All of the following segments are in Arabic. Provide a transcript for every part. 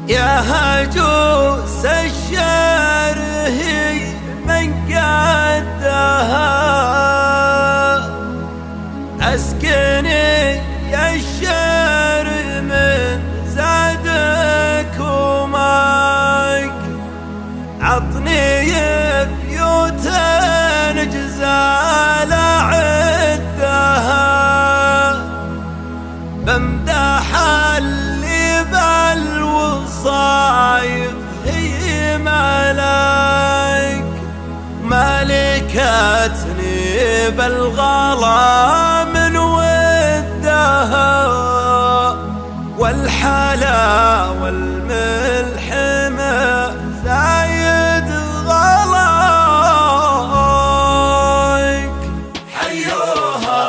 يا هجوس الشعر هي من قدها اسكني يا الشعر من زادك وماك عطني بيوت جزال عدها بمدح اللي بالوصايف هي ملكتني بالغلا من ودها والحلا والملح زايد غلاك حيوها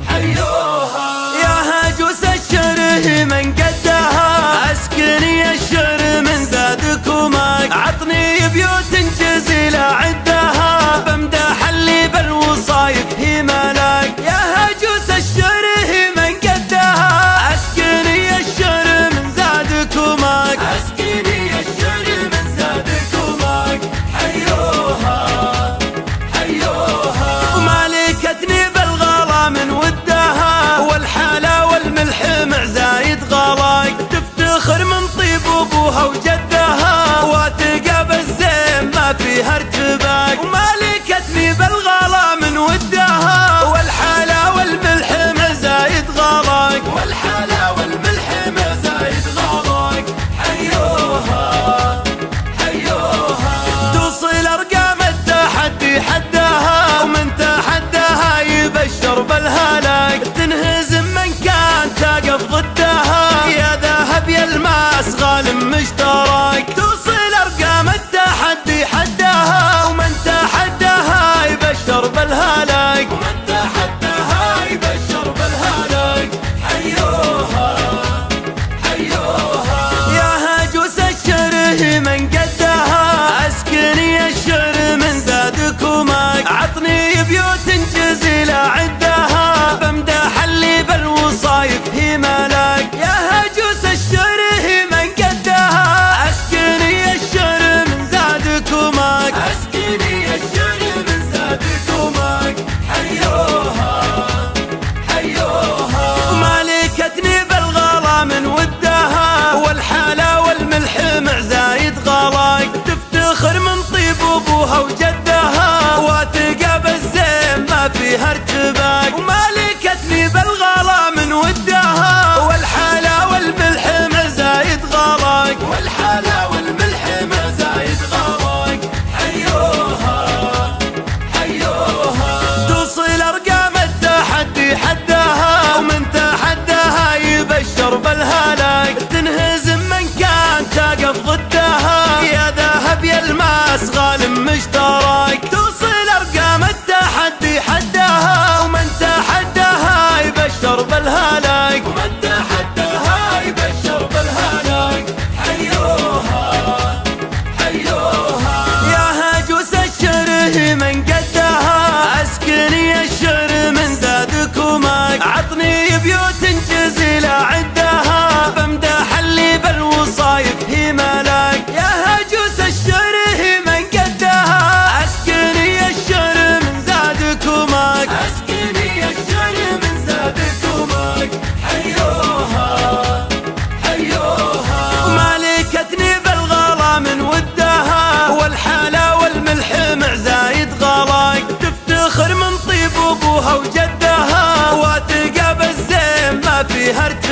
حيوها يا هجوس الشره من قدها اسكني الشر من زادك وماك عطني بيوت جزيلة عدها بمدح اللي بالوصايف هي ملاك يا هجوس الشره من قدها اسكني الشر من زادك وماك اسكني الشر من زادك وماك حيوها حيوها ومالكتني بالغلا من ودها والحلا والملح زايد غلاك تفتخر من طيب ابوها وجدها واثقة بالزين ما فيها ارتباك ومالكتني بالغلا من ودها والحلا والملح زايد غلاك والحلا والملح زايد غلاك حيوها حيوها توصل ارقام التحدي حدها ومن تحدها يبشر بالهلاك تنهزم من كان تقف ضدها يا ذهب يا الماس غالم مشترك توصل ارقام التحدي حدها ومن تحدها يبشر بالهلاك ومن تحدها يبشر بالهلاك حيوها حيوها يا هجوس الشره من قدها اسكني الشر من زادك وماك عطني بيوت جزيلة عدها بمدح اللي بالوصايف هي ملاك يا هجوس الشره من قدها اسكني الشر من زادك وماك اسكني الشر من زادك وماك حيوها حيوها مالكتني بالغلا من ودها والحلا والملح زايد غلاك تفتخر من طيب ابوها وجدها واثقة بالزين ما فيها ارتباك ومالكتني بالغلا من ودها والحلا والملح زايد غلاك والحلا والملح زايد غلاك حيوها حيوها توصل ارقام التحدي حدها ومن تحدها يبشر بالهلاك تنهزم من كان تقف ضدها يا ذهب يا الماس غالم مشترك توصل ارقام التحدي حدها ومن تحدها يبشر بالهلاك ومن تحدها يبشر بالهلاك حيوها حيوها يا هجوس الشره من قدها اسكني الشر من زادك وماك عطني بيوت جزيلة عدها بمدح اللي بالوصايف هي ملاك يا هجوس الشره من قدها اسكني الشر من زادك وماك اسكني الشر من زادك وماك حيوها حيوها مالكتني بالغلا من ودها والحلا والملح زايد غلاك تفتخر من طيب ابوها وجدها واثقة بالزين ما فيها ارتباك